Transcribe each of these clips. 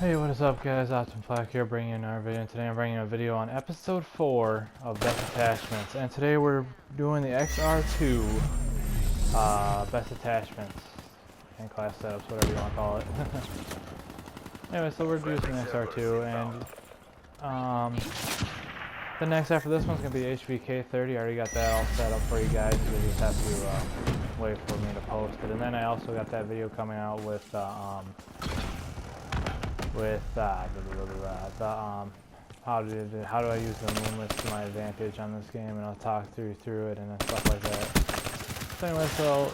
Hey, what is up guys, Optic here bringing you another video, and today I'm bringing a video on episode 4 of Best Attachments, and today we're doing the XR2 Best Attachments, and class setups, whatever you want to call it. Anyway, so we're doing XR2, and the next after this one's going to be HVK30. I already got that all set up for you guys, you just have to wait for me to post it. And then I also got that video coming out with how do I use the movements to my advantage on this game, and I'll talk through it and stuff like that. So anyway, so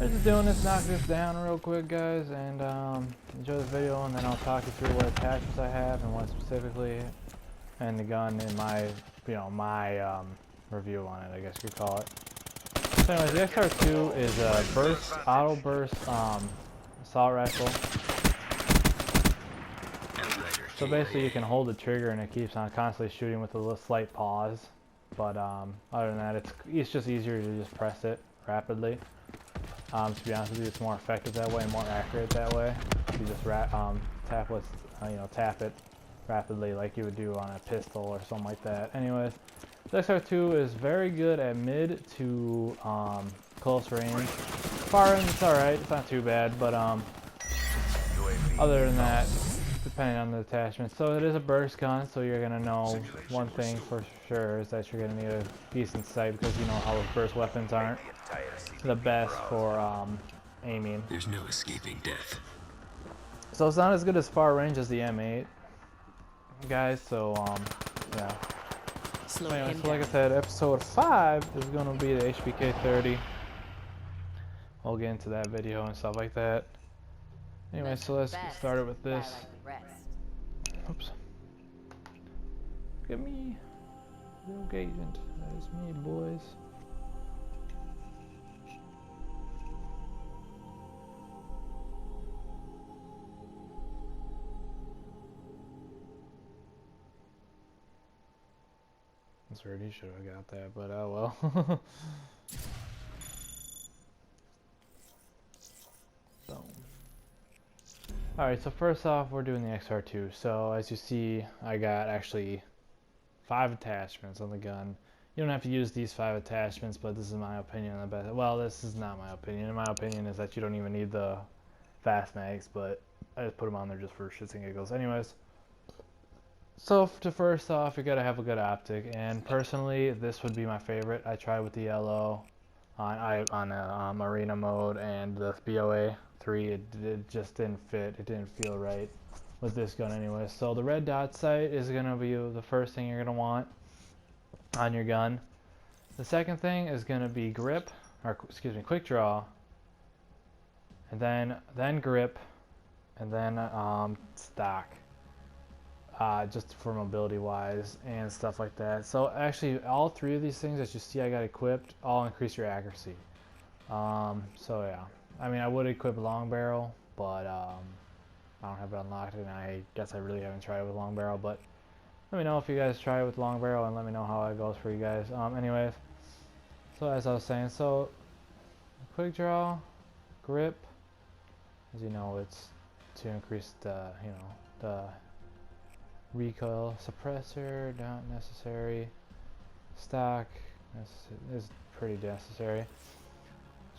I'm just doing this, knock this down real quick guys, and enjoy the video, and then I'll talk you through what attachments I have and what specifically, and the gun in my review on it, I guess you could call it. So anyways, the XR2 is a auto burst assault rifle. So basically you can hold the trigger and it keeps on constantly shooting with a little slight pause, but other than that it's just easier to just press it rapidly. To be honest with you, it's more effective that way and more accurate that way. You just tap it rapidly like you would do on a pistol or something like that. Anyways, the XR2 is very good at mid to close range. Far range it's alright, it's not too bad, but other than that, depending on the attachment. So it is a burst gun, so you're gonna know one thing for sure is that you're gonna need a decent sight, because you know how those burst weapons aren't the best for aiming. There's no escaping death. So it's not as good as far range as the M8, guys. So yeah. Anyway, so like I said, episode 5 is gonna be the HVK30. We'll get into that video and stuff like that. Anyway, so let's get started with this. Oops. Look at me. Rogue agent. That is me, boys. That's already should have got that, but oh well. Alright, so first off, we're doing the XR2. So as you see, I got actually 5 attachments on the gun. You don't have to use these 5 attachments, but this is my opinion on the best. Well, this is not my opinion. My opinion is that you don't even need the fast mags, but I just put them on there just for shits and giggles. Anyways, so to first off, you gotta have a good optic, and personally, this would be my favorite. I tried with the yellow on arena mode and the BO3. It just didn't fit. It didn't feel right with this gun anyway. So the red dot sight is gonna be the first thing you're gonna want on your gun. The second thing is gonna be grip, or excuse me, quick draw, and then grip, and then stock. Just for mobility wise and stuff like that. So actually all 3 of these things that you see I got equipped all increase your accuracy. So yeah, I mean I would equip long barrel, but I don't have it unlocked, and I guess I really haven't tried it with long barrel, but let me know if you guys try it with long barrel and let me know how it goes for you guys. Anyways, so as I was saying, so quick draw, grip, as you know, it's to increase the the recoil. Suppressor, not necessary. Stock is pretty necessary.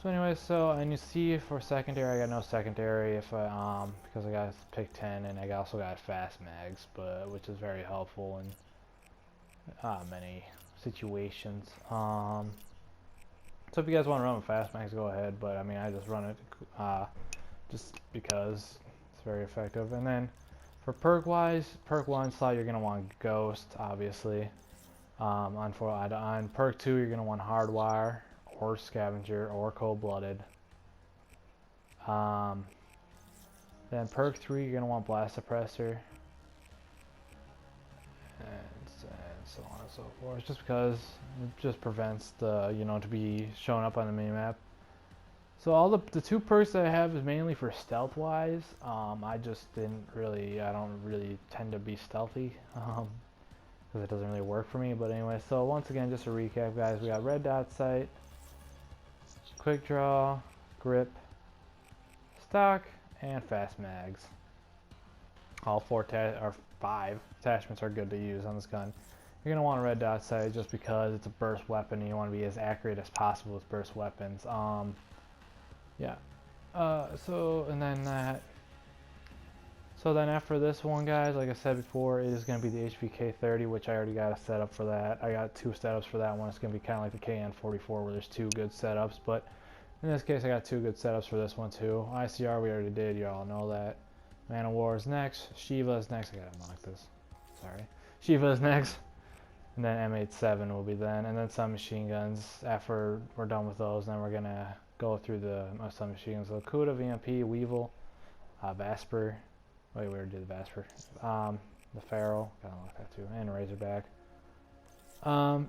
So anyway, so and you see for secondary, I got no secondary if I because I got pick 10, and I also got fast mags, but which is very helpful in many situations. So if you guys want to run with fast mags, go ahead, but I mean I just run it just because it's very effective. And then for perk wise, perk 1 slot you're gonna want Ghost, obviously. On perk 2 you're gonna want Hardwire or Scavenger or Cold Blooded. Then perk 3 you're gonna want Blast Suppressor, and so on and so forth. Just because it just prevents the to be showing up on the minimap. So all the 2 perks that I have is mainly for stealth wise. I don't really tend to be stealthy because it doesn't really work for me. But anyway, so once again, just a recap, guys, we got red dot sight, quick draw, grip, stock, and fast mags. All or 5 attachments are good to use on this gun. You're going to want a red dot sight just because it's a burst weapon and you want to be as accurate as possible with burst weapons. Yeah. So then after this one, guys, like I said before, it is going to be the HVK30, which I already got a setup for that. I got 2 setups for that one. It's going to be kind of like the KN44 where there's 2 good setups, but in this case I got 2 good setups for this one too. ICR we already did, you all know that. Man of War is next, Shiva is next. I gotta unlock this. Sorry. Shiva is next. And then M87 will be then, and then some machine guns. After we're done with those, then we're gonna go through the some machine guns. So Kuda, VMP, Weevil, Vasper. Wait, we already did the Vasper. The Pharaoh, gotta unlock that too, and Razorback. And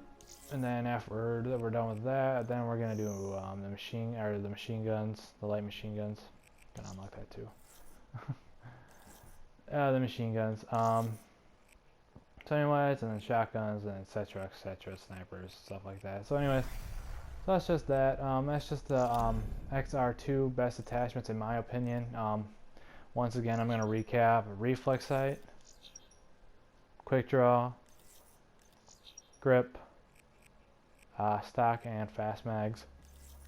then after we're done with that, then we're gonna do the machine guns, the light machine guns. Gotta unlock that too. The machine guns. So anyways, and then shotguns, and etc., snipers, stuff like that. So anyways, so that's just that. That's just the XR2 best attachments in my opinion. Once again, I'm going to recap: reflex sight, quick draw, grip, stock, and fast mags.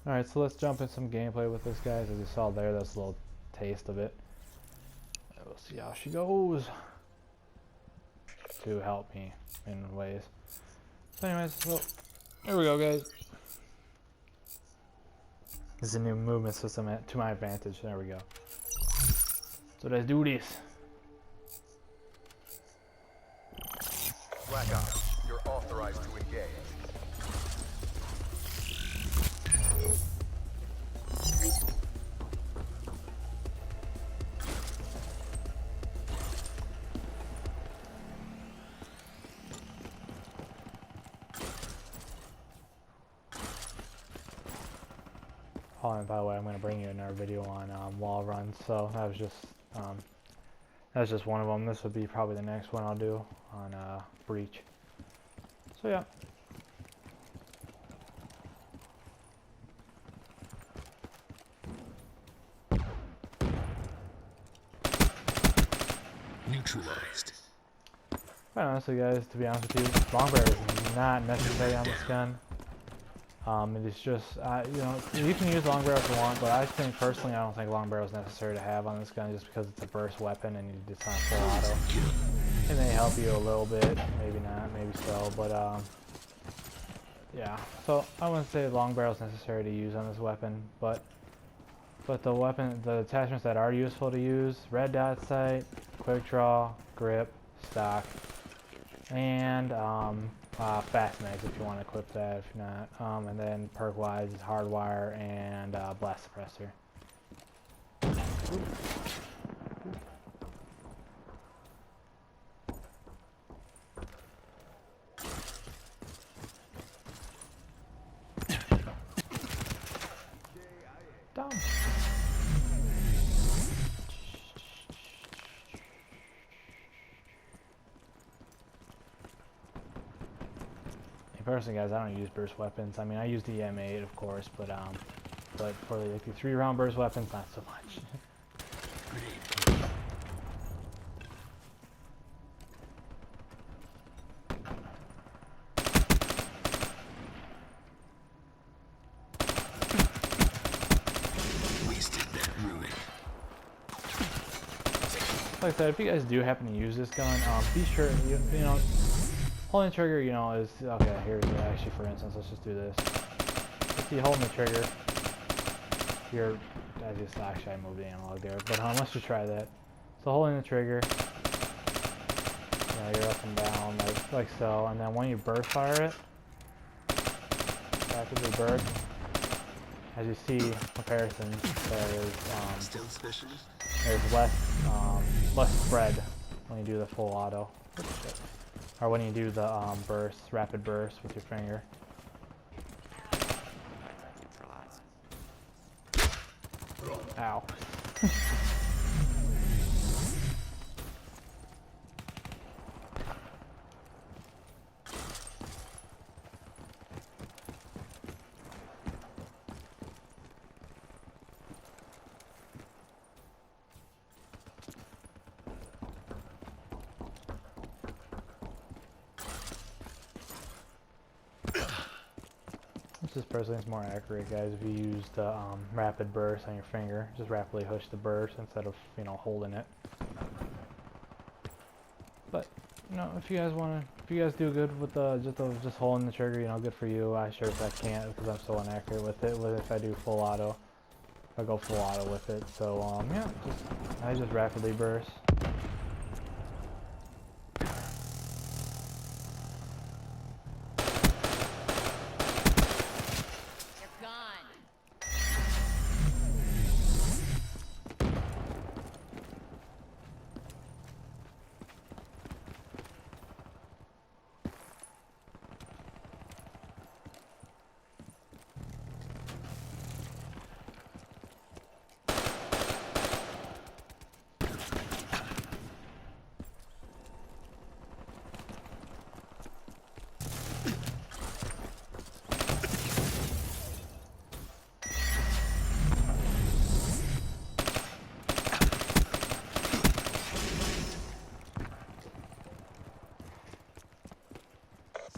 All right, so let's jump in some gameplay with this, guys. As you saw there, that's a little taste of it. We'll see how she goes. To help me in ways. So anyways, so here we go, guys. This is a new movement system to my advantage. There we go. So let's do this. Black Ops, you're authorized to engage. Oh, and by the way, I'm going to bring you another video on wall runs. So that was just one of them. This would be probably the next one I'll do on breach. So yeah. Neutralized. Quite honestly, guys, to be honest with you, long barrel is not necessary on this gun. It is just, you know, you can use long barrel if you want, but I think personally, I don't think long barrel is necessary to have on this gun just because it's a burst weapon and you just on full auto. It may help you a little bit, maybe not, maybe so, but yeah. So I wouldn't say long barrel is necessary to use on this weapon, but the attachments that are useful to use: red dot sight, quick draw, grip, stock, and fast mags if you want to equip that, if not. And then perk wise is hardwire and blast suppressor. Dumb. Personally, guys, I don't use burst weapons. I mean, I use the M8, of course, but for like the 3-round burst weapons, not so much. Wasted that ruin. Like I said, if you guys do happen to use this gun, be sure you know. Holding the trigger, you know, is okay. Here's actually, for instance, let's just do this. If you hold the trigger, you're actually I moved the analog there, but let's just try that. So holding the trigger, you know, you're up and down like so, and then when you burst fire it, rapidly burst. As you see, comparisons, there's less spread when you do the full auto. Or when you do the rapid burst with your finger. Ow. just personally, it's more accurate, guys, if you use the rapid burst on your finger. Just rapidly push the burst instead of, you know, holding it. But, you know, if you guys do good with just holding the trigger, you know, good for you. I sure as I can't because I'm so inaccurate with it. If I do full auto, I go full auto with it. So, yeah, I just rapidly burst.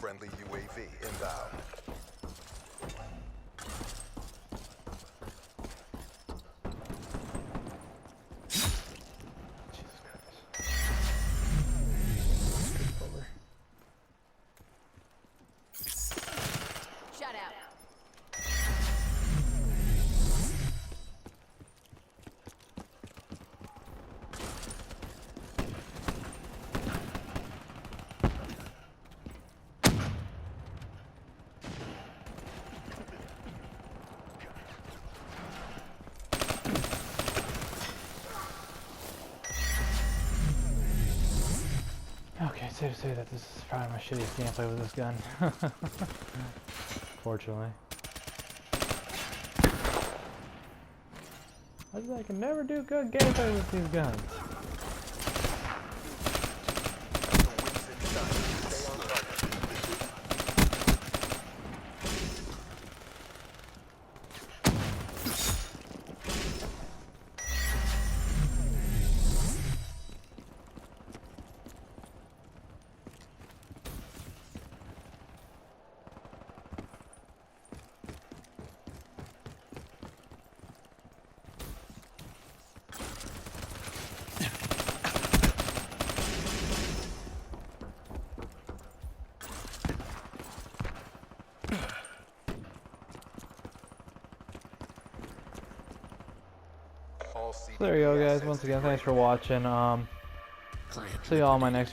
Friendly UAV inbound. Shut out. Okay, it's safe to say that this is probably my shittiest gameplay with this gun. Fortunately. I can never do good gameplay with these guns. So there you go, guys. Once again, thanks for watching. See y'all in my next video.